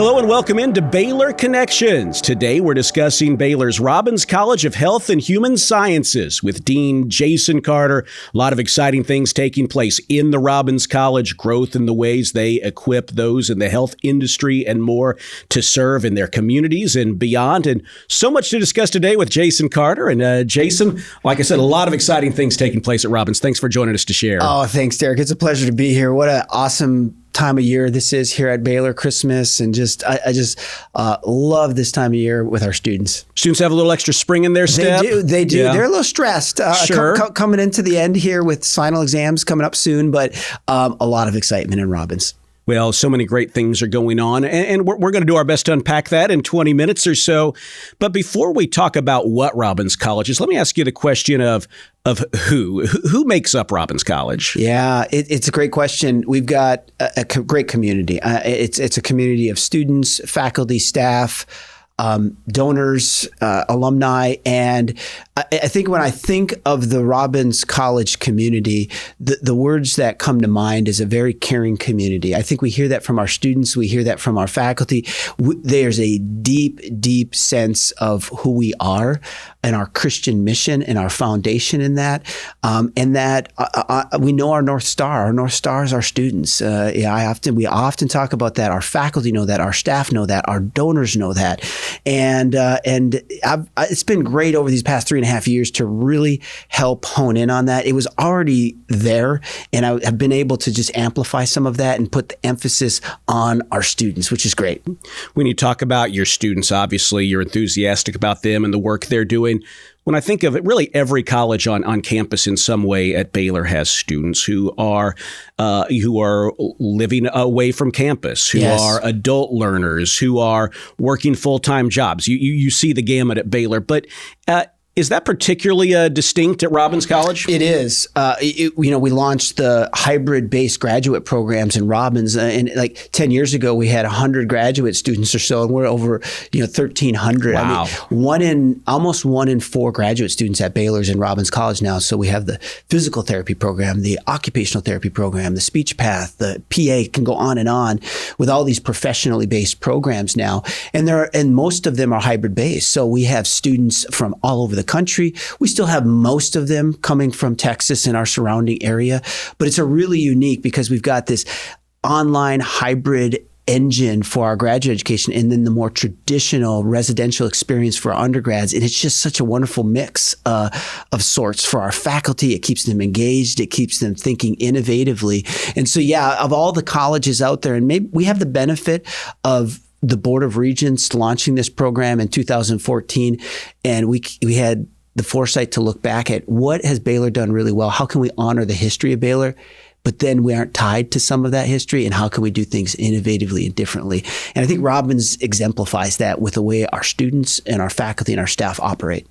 Hello and welcome into Baylor Connections. Today we're discussing Baylor's Robbins College of Health and Human Sciences with Dean Jason Carter. A lot of exciting things taking place in the Robbins College, growth in the ways they equip those in the health industry and more to serve in their communities and beyond. And so much to discuss today with Jason Carter. And Jason, like I said, a lot of exciting things taking place at Robbins. Thanks for joining us to share. Oh, thanks, Derek. It's a pleasure to be here. What an awesome time of year this is here at Baylor, Christmas, and I just love this time of year with our students. Students have a little extra spring in their step. They do. Yeah. They're a little stressed. Sure. Coming into the end here with final exams coming up soon, but a lot of excitement in Robbins. Well, so many great things are going on, and we're going to do our best to unpack that in 20 minutes or so. But before we talk about what Robbins College is, let me ask you the question of who makes up Robbins College? Yeah, it's a great question. We've got a great community. It's a community of students, faculty, staff, donors, alumni. And I think when I think of the Robbins College community, the words that come to mind is a very caring community. I think we hear that from our students. We hear that from our faculty. There's a deep, deep sense of who we are and our Christian mission and our foundation in that. And that we know our North Star. Our North Star is our students. We often talk about that. Our faculty know that. Our staff know that. Our donors know that. And it's been great over these past 3.5 years to really help hone in on that. It was already there, and I have been able to just amplify some of that and put the emphasis on our students, which is great. When you talk about your students, obviously you're enthusiastic about them and the work they're doing. When I think of it, really every college on campus in some way at Baylor has students who are living away from campus, who Yes. are adult learners, who are working full-time jobs. You see the gamut at Baylor, but is that particularly distinct at Robbins College? It is. We launched the hybrid-based graduate programs in Robbins, and like 10 years ago, we had 100 graduate students or so, and we're over 1,300. Wow. I mean, almost 1 in 4 graduate students at Baylor's in Robbins College now. So we have the physical therapy program, the occupational therapy program, the speech path, the PA, can go on with all these professionally based programs now, and most of them are hybrid-based. So we have students from all over the country. We still have most of them coming from Texas and our surrounding area, but it's a really unique because we've got this online hybrid engine for our graduate education and then the more traditional residential experience for our undergrads. And it's just such a wonderful mix of sorts for our faculty. It keeps them engaged. It keeps them thinking innovatively. And so, of all the colleges out there, and maybe we have the benefit of the Board of Regents launching this program in 2014, and we had the foresight to look back at what has Baylor done really well. How can we honor the history of Baylor, but then we aren't tied to some of that history, and how can we do things innovatively and differently? And I think Robbins exemplifies that with the way our students and our faculty and our staff operate.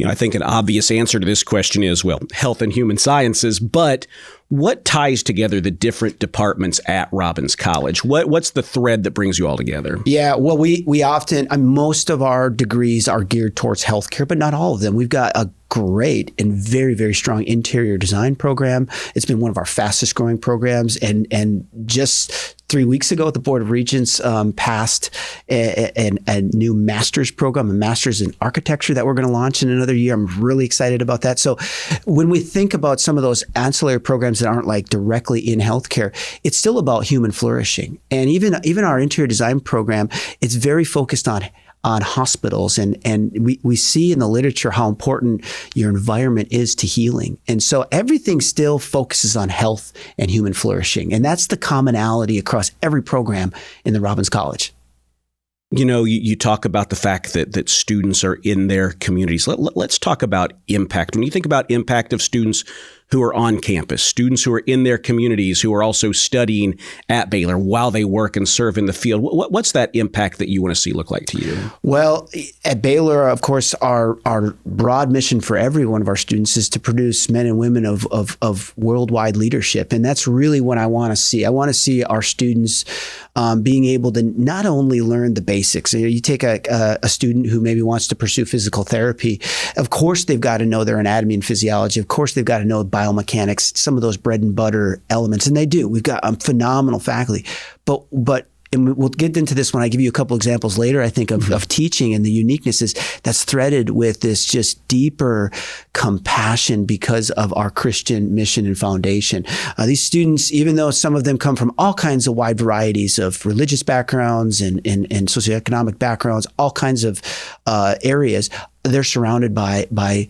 I think an obvious answer to this question is, health and human sciences, but what ties together the different departments at Robbins College? What's the thread that brings you all together? Yeah, well, we often, most of our degrees are geared towards healthcare, but not all of them. We've got a great and very, very strong interior design program. It's been one of our fastest growing programs. And just 3 weeks ago, the Board of Regents passed a new master's program, a master's in architecture that we're going to launch in another year. I'm really excited about that. So when we think about some of those ancillary programs that aren't like directly in healthcare, it's still about human flourishing. And even our interior design program, it's very focused on hospitals. And we see in the literature how important your environment is to healing. And so everything still focuses on health and human flourishing. And that's the commonality across every program in the Robbins College. You talk about the fact that students are in their communities. Let's talk about impact. When you think about impact of students who are on campus, students who are in their communities, who are also studying at Baylor while they work and serve in the field, what's that impact that you want to see look like to you? Well, at Baylor, of course, our broad mission for every one of our students is to produce men and women of worldwide leadership. And that's really what I want to see. I want to see our students being able to not only learn the basics. You take a student who maybe wants to pursue physical therapy. Of course, they've got to know their anatomy and physiology. Of course, they've got to know biomechanics, some of those bread and butter elements. And they do. We've got phenomenal faculty. But and we'll get into this when I give you a couple examples later, I think, of teaching and the uniquenesses that's threaded with this just deeper compassion because of our Christian mission and foundation. These students, even though some of them come from all kinds of wide varieties of religious backgrounds and socioeconomic backgrounds, all kinds of areas, they're surrounded by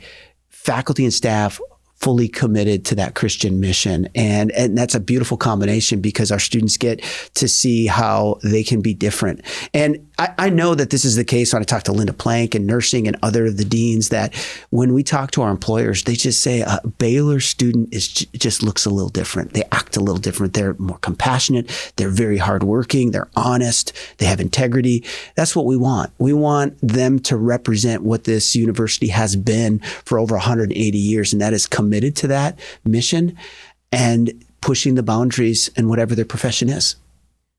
faculty and staff fully committed to that Christian mission. And that's a beautiful combination because our students get to see how they can be different. And I know that this is the case when I talk to Linda Plank and nursing and other of the deans, that when we talk to our employers, they just say a Baylor student just looks a little different. They act a little different. They're more compassionate. They're very hardworking. They're honest. They have integrity. That's what we want. We want them to represent what this university has been for over 180 years, and that is committed to that mission and pushing the boundaries in whatever their profession is.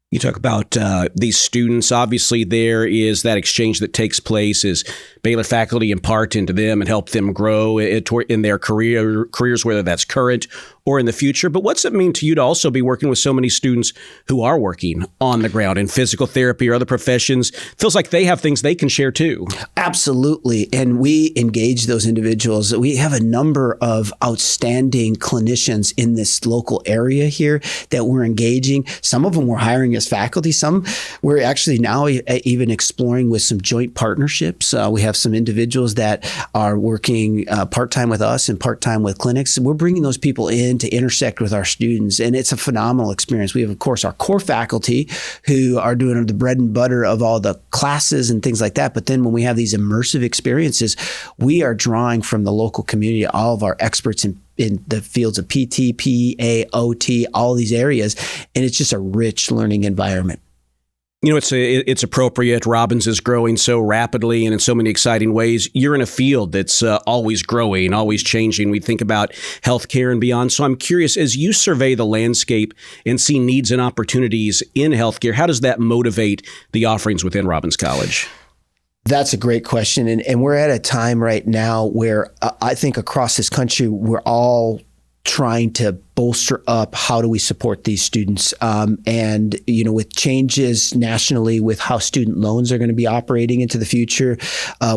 You talk about these students. Obviously, there is that exchange that takes place as Baylor faculty impart into them and help them grow in their careers, whether that's current or in the future. But what's it mean to you to also be working with so many students who are working on the ground in physical therapy or other professions? Feels like they have things they can share too. Absolutely. And we engage those individuals. We have a number of outstanding clinicians in this local area here that we're engaging. Some of them we're hiring as faculty. Some we're actually now even exploring with some joint partnerships. We have some individuals that are working part-time with us and part-time with clinics. We're bringing those people in to intersect with our students, and it's a phenomenal experience. We have, of course, our core faculty who are doing the bread and butter of all the classes and things like that. But then when we have these immersive experiences, we are drawing from the local community, all of our experts in the fields of PT, PA, OT, all these areas, and it's just a rich learning environment. You know, it's appropriate. Robbins is growing so rapidly and in so many exciting ways. You're in a field that's always growing, always changing. We think about healthcare and beyond. So I'm curious, as you survey the landscape and see needs and opportunities in healthcare, how does that motivate the offerings within Robbins College? That's a great question. And we're at a time right now where I think across this country, we're all trying to bolster up how do we support these students. And, you know, with changes nationally with how student loans are going to be operating into the future,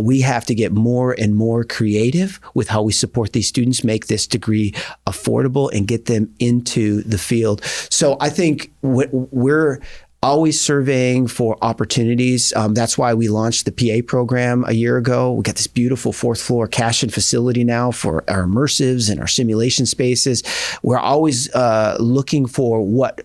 we have to get more and more creative with how we support these students, make this degree affordable and get them into the field. So I think we're always surveying for opportunities. That's why we launched the PA program a year ago. We got this beautiful fourth floor cash-in facility now for our immersives and our simulation spaces. We're always looking for what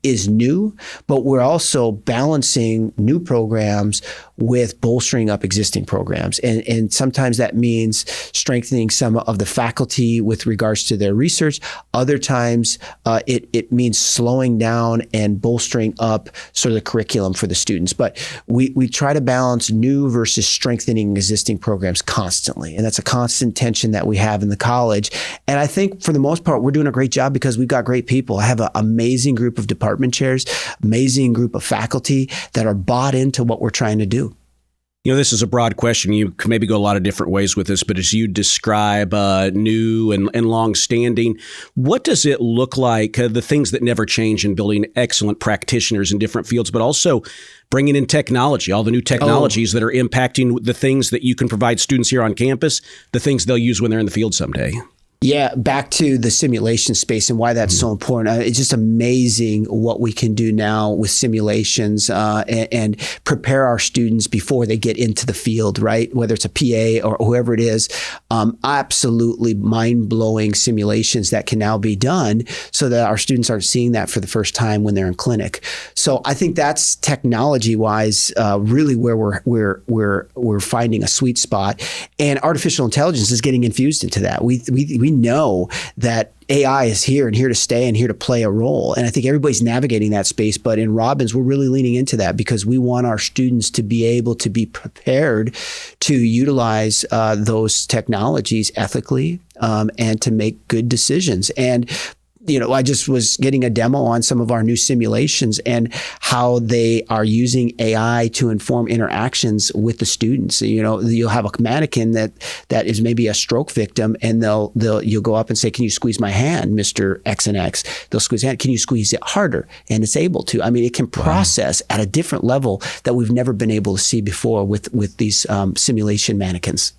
is new, but we're also balancing new programs with bolstering up existing programs. And sometimes that means strengthening some of the faculty with regards to their research. Other times it means slowing down and bolstering up sort of the curriculum for the students. But we try to balance new versus strengthening existing programs constantly. And that's a constant tension that we have in the college. And I think for the most part, we're doing a great job because we've got great people. I have an amazing group of department chairs, amazing group of faculty that are bought into what we're trying to do. You know, this is a broad question. You can maybe go a lot of different ways with this, but as you describe new and long-standing, what does it look like, the things that never change in building excellent practitioners in different fields, but also bringing in technology, all the new technologies that are impacting the things that you can provide students here on campus, the things they'll use when they're in the field someday? Yeah, back to the simulation space and why that's so important. It's just amazing what we can do now with simulations and prepare our students before they get into the field, right? Whether it's a PA or whoever it is, absolutely mind-blowing simulations that can now be done so that our students aren't seeing that for the first time when they're in clinic. So I think that's technology-wise really where we're finding a sweet spot, and artificial intelligence is getting infused into that. We know that AI is here and here to stay and here to play a role. And I think everybody's navigating that space. But in Robbins, we're really leaning into that because we want our students to be able to be prepared to utilize those technologies ethically and to make good decisions. And I just was getting a demo on some of our new simulations and how they are using AI to inform interactions with the students. You'll have a mannequin that is maybe a stroke victim, and you'll go up and say, "Can you squeeze my hand, Mr. X and X?" They'll squeeze the hand. "Can you squeeze it harder?" And it's able to. I mean, it can process at a different level that we've never been able to see before with these simulation mannequins.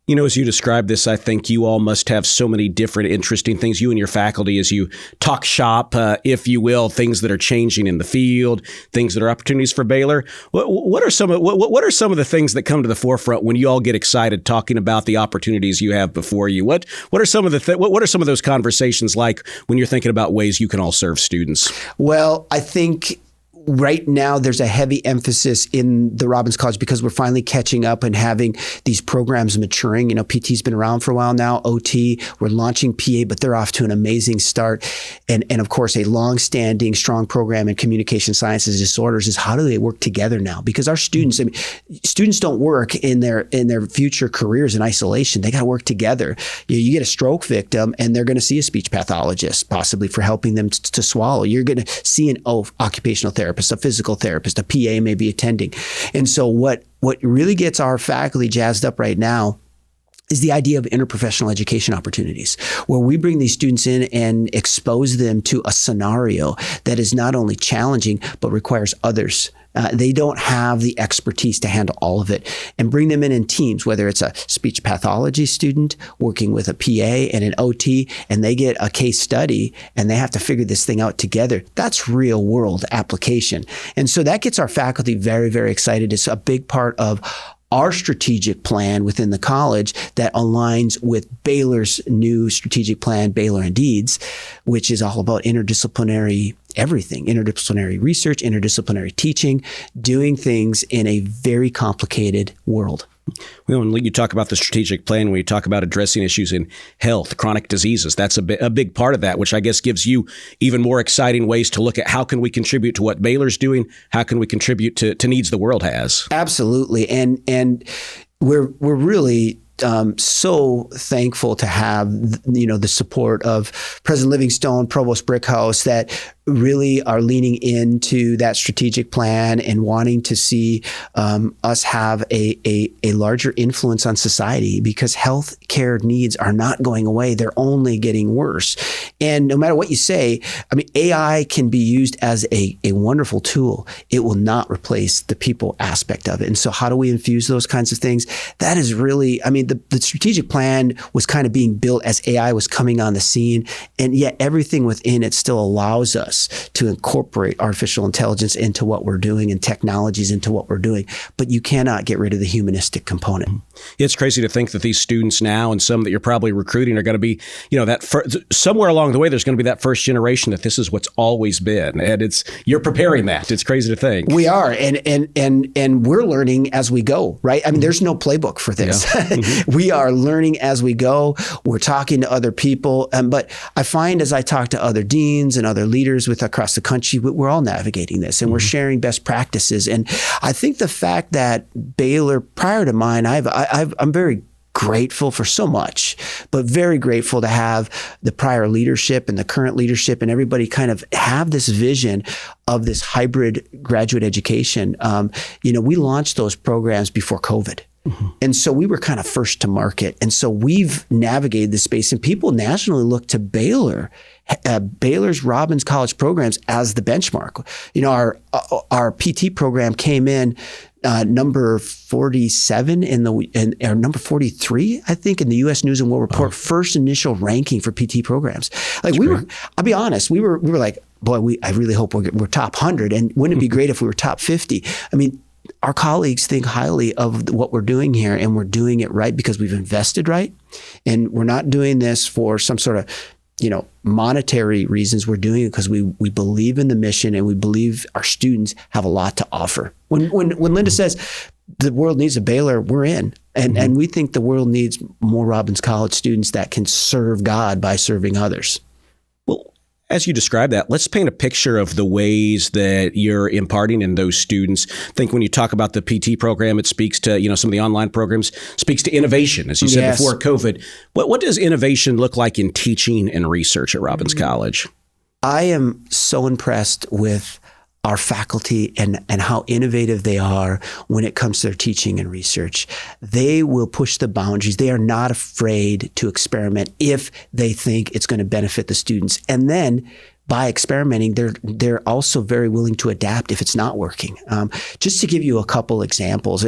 As you describe this, I think you all must have so many different interesting things, you and your faculty, as you talk shop, if you will, things that are changing in the field, things that are opportunities for Baylor. What are some of the things that come to the forefront when you all get excited talking about the opportunities you have before you? What are some of those conversations like when you're thinking about ways you can all serve students? Well, I think right now, there's a heavy emphasis in the Robbins College because we're finally catching up and having these programs maturing. PT's been around for a while now. OT, we're launching PA, but they're off to an amazing start. And of course, a long-standing, strong program in communication sciences disorders is how do they work together now? Because our students, students don't work in their future careers in isolation. They got to work together. You get a stroke victim, and they're going to see a speech pathologist, possibly for helping them to swallow. You're going to see an occupational therapist, a physical therapist, a PA may be attending. And so what really gets our faculty jazzed up right now is the idea of interprofessional education opportunities, where we bring these students in and expose them to a scenario that is not only challenging, but requires others. They don't have the expertise to handle all of it, and bring them in teams, whether it's a speech pathology student working with a PA and an OT, and they get a case study and they have to figure this thing out together. That's real world application. And so that gets our faculty very, very excited. It's a big part of our strategic plan within the college that aligns with Baylor's new strategic plan, Baylor and Deeds, which is all about interdisciplinary everything, interdisciplinary research, interdisciplinary teaching, doing things in a very complicated world. When you talk about the strategic plan, when you talk about addressing issues in health, chronic diseases, that's a big part of that, which I guess gives you even more exciting ways to look at how can we contribute to what Baylor's doing? How can we contribute to needs the world has? Absolutely. And we're really so thankful to have, the support of President Livingstone, Provost Brickhouse, that really are leaning into that strategic plan and wanting to see us have a larger influence on society, because health care needs are not going away. They're only getting worse. And no matter what you say, AI can be used as a wonderful tool. It will not replace the people aspect of it. And so how do we infuse those kinds of things? That is really, the strategic plan was kind of being built as AI was coming on the scene, and yet everything within it still allows us to incorporate artificial intelligence into what we're doing and technologies into what we're doing. But you cannot get rid of the humanistic component. It's crazy to think that these students now, and some that you're probably recruiting, are going to be, somewhere along the way, there's going to be that first generation that this is what's always been. And you're preparing that. It's crazy to think. We are. And we're learning as we go, right? There's no playbook for this. Yeah. Mm-hmm. We are learning as we go. We're talking to other people. But I find as I talk to other deans and other leaders across the country, we're all navigating this, and we're sharing best practices. And I think the fact that Baylor, prior to mine, I'm very grateful for so much, but very grateful to have the prior leadership and the current leadership and everybody kind of have this vision of this hybrid graduate education. We launched those programs before COVID. Mm-hmm. And so we were kind of first to market. And so we've navigated this space, and people nationally look to Baylor's Robbins College programs as the benchmark. Our PT program came in number 47 or number 43, I think, in the U.S. News and World Report, first initial ranking for PT programs. I'll be honest, we were like, boy, I really hope we're top 100. And wouldn't it be great if we were top 50? Our colleagues think highly of what we're doing here, and we're doing it right because we've invested right. And we're not doing this for some sort of, monetary reasons. We're doing it because we believe in the mission, and we believe our students have a lot to offer. When Linda says the world needs a Baylor, we're in. And we think the world needs more Robbins College students that can serve God by serving others. Well, As you describe that, let's paint a picture of the ways that you're imparting in those students. I think when you talk about the PT program, it speaks to, some of the online programs, speaks to innovation, as you said before COVID. What does innovation look like in teaching and research at Robbins College? I am so impressed with our faculty and how innovative they are when it comes to their teaching and research. They will push the boundaries. They are not afraid to experiment if they think it's going to benefit the students. And then by experimenting, they're also very willing to adapt if it's not working. Just to give you a couple examples,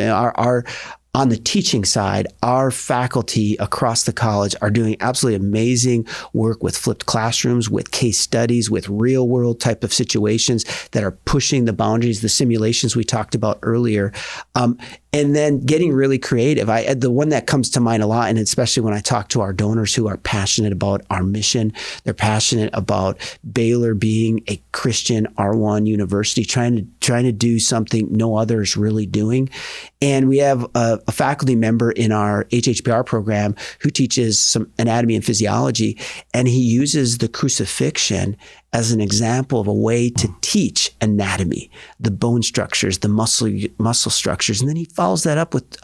on the teaching side, our faculty across the college are doing absolutely amazing work with flipped classrooms, with case studies, with real world type of situations that are pushing the boundaries, the simulations we talked about earlier. And then getting really creative. The one that comes to mind a lot, and especially when I talk to our donors who are passionate about our mission, they're passionate about Baylor being a Christian R1 university, trying to do something no other is really doing. And we have a faculty member in our HHPR program who teaches some anatomy and physiology, and he uses the crucifixion as an example of a way to teach anatomy, the bone structures, the muscle structures. And then he follows that up with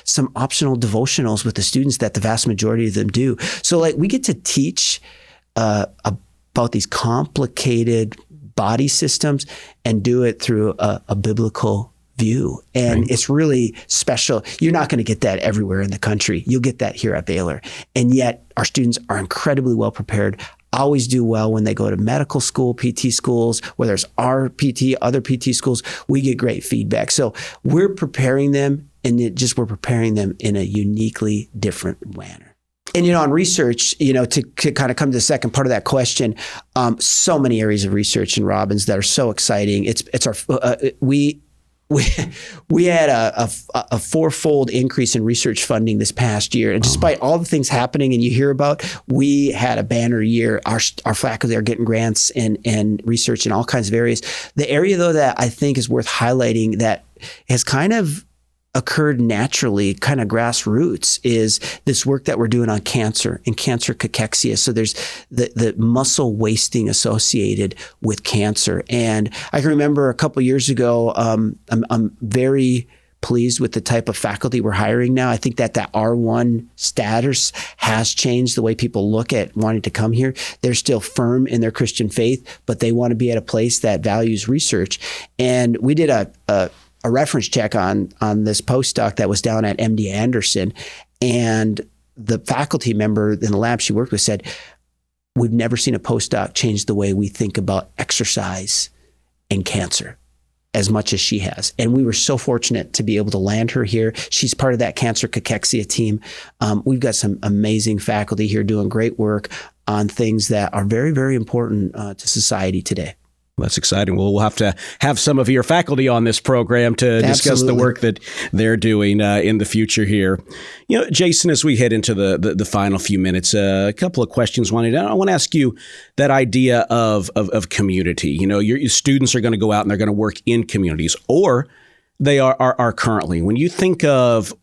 some optional devotionals with the students that the vast majority of them do. So we get to teach about these complicated body systems and do it through a biblical view. And It's really special. You're not going to get that everywhere in the country. You'll get that here at Baylor. And yet our students are incredibly well prepared, always do well when they go to medical school, PT schools, whether it's our PT, other PT schools, we get great feedback. So we're preparing them, and we're preparing them in a uniquely different manner. And, on research, to kind of come to the second part of that question, so many areas of research in Robbins that are so exciting. It's our, we had a fourfold increase in research funding this past year. And despite all the things happening and you hear about, we had a banner year. Our faculty are getting grants and research in all kinds of areas. The area, though, that I think is worth highlighting that has kind of occurred naturally, kind of grassroots, is this work that we're doing on cancer and cancer cachexia. So there's the muscle wasting associated with cancer. And I can remember a couple of years ago, I'm very pleased with the type of faculty we're hiring now. I think that R1 status has changed the way people look at wanting to come here. They're still firm in their Christian faith, but they want to be at a place that values research. And we did a reference check on this postdoc that was down at MD Anderson. And the faculty member in the lab she worked with said, we've never seen a postdoc change the way we think about exercise and cancer as much as she has. And we were so fortunate to be able to land her here. She's part of that cancer cachexia team. We've got some amazing faculty here doing great work on things that are very, very important to society today. That's exciting. Well, we'll have to have some of your faculty on this program to discuss the work that they're doing in the future here. Jason, as we head into the final few minutes, a couple of questions. I want to ask you that idea of community. Your students are going to go out and they're going to work in communities, or they are currently. When you think of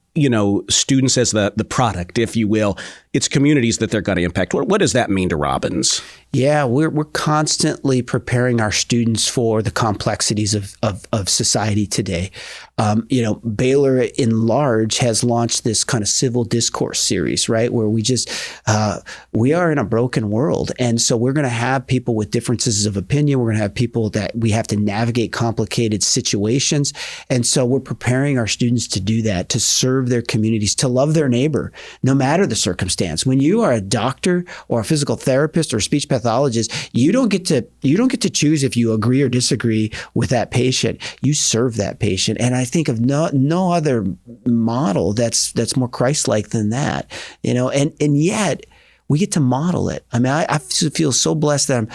students as the product, if you will, it's communities that they're going to impact. What does that mean to Robbins? Yeah, we're constantly preparing our students for the complexities of society today. Baylor in large has launched this kind of civil discourse series, right? Where we are in a broken world. And so we're going to have people with differences of opinion. We're going to have people that we have to navigate complicated situations. And so we're preparing our students to do that, to serve their communities, to love their neighbor, no matter the circumstance. When you are a doctor or a physical therapist or a speech pathologist, you don't get to choose if you agree or disagree with that patient. You serve that patient. And I think of no other model that's more Christ-like than that. And yet we get to model it. I mean, I feel so blessed that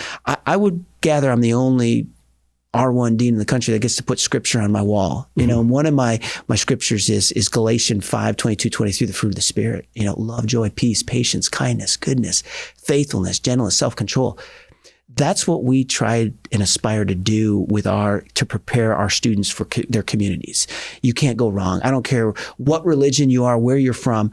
I would gather I'm the only R1 dean in the country that gets to put scripture on my wall. And one of my scriptures is Galatians 5:22-23, the fruit of the Spirit. Love, joy, peace, patience, kindness, goodness, faithfulness, gentleness, self-control. That's what we try and aspire to do to prepare our students for their communities. You can't go wrong. I don't care what religion you are, where you're from,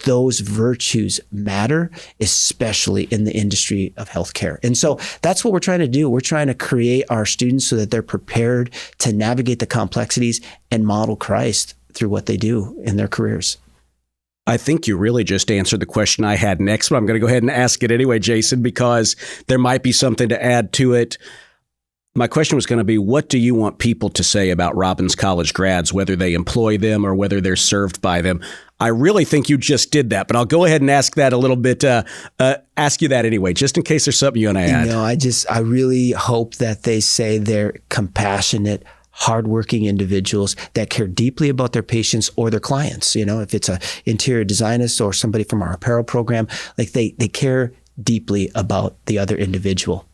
those virtues matter, especially in the industry of healthcare. And so that's what we're trying to do. We're trying to create our students so that they're prepared to navigate the complexities and model Christ through what they do in their careers. I think you really just answered the question I had next, but I'm going to go ahead and ask it anyway, Jason, because there might be something to add to it. My question was going to be, what do you want people to say about Robbins College grads, whether they employ them or whether they're served by them? I really think you just did that, but I'll go ahead and ask that a little bit, ask you that anyway, just in case there's something you want to add. I really hope that they say they're compassionate, hardworking individuals that care deeply about their patients or their clients. If it's an interior designist or somebody from our apparel program, like they care deeply about the other individual.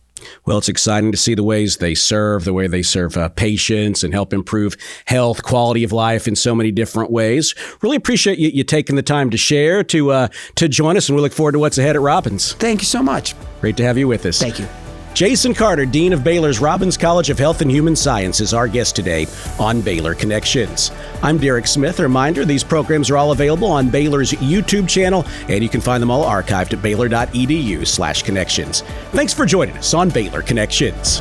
Well, it's exciting to see the ways they serve, the way they serve patients and help improve health, quality of life in so many different ways. Really appreciate you taking the time to share, to join us, and we look forward to what's ahead at Robbins. Thank you so much. Great to have you with us. Thank you. Jason Carter, Dean of Baylor's Robbins College of Health and Human Sciences, our guest today on Baylor Connections. I'm Derek Smith. A reminder, these programs are all available on Baylor's YouTube channel, and you can find them all archived at baylor.edu/connections. Thanks for joining us on Baylor Connections.